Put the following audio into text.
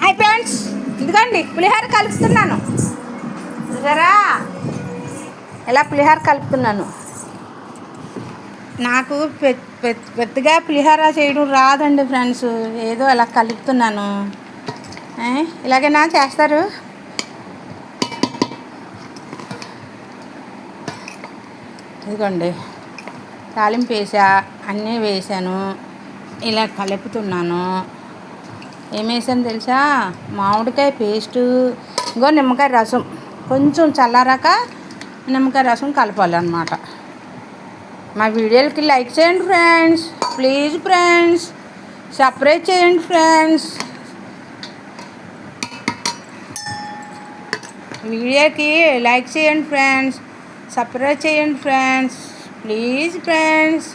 Hi friends, ఇదిగోండి పులిహోర కలుపుతున్నాను. చూసారా ఎలా పులిహోర కలుపుతున్నాను. నాకు పెద్దగా పులిహోర చేయడం రాదండి ఫ్రెండ్స్. ఏదో అలా కలుపుతున్నాను. ఇలాగైనా చేస్తారు. ఇదిగోండి తాలింపు వేసా, అన్నీ వేసాను. ఇలా కలుపుతున్నాను. ఏమేసాను తెలుసా? మామిడికాయ పేస్టు, ఇంకో నిమ్మకాయ రసం. కొంచెం చల్లారాక నిమ్మకాయ రసం కలపాలన్నమాట. మా వీడియోలకి లైక్ చేయండి ఫ్రెండ్స్, ప్లీజ్ ఫ్రెండ్స్. సబ్స్క్రైబ్ చేయండి ఫ్రెండ్స్. వీడియోకి లైక్ చేయండి ఫ్రెండ్స్, సబ్స్క్రైబ్ చేయండి ఫ్రెండ్స్, ప్లీజ్ ఫ్రెండ్స్.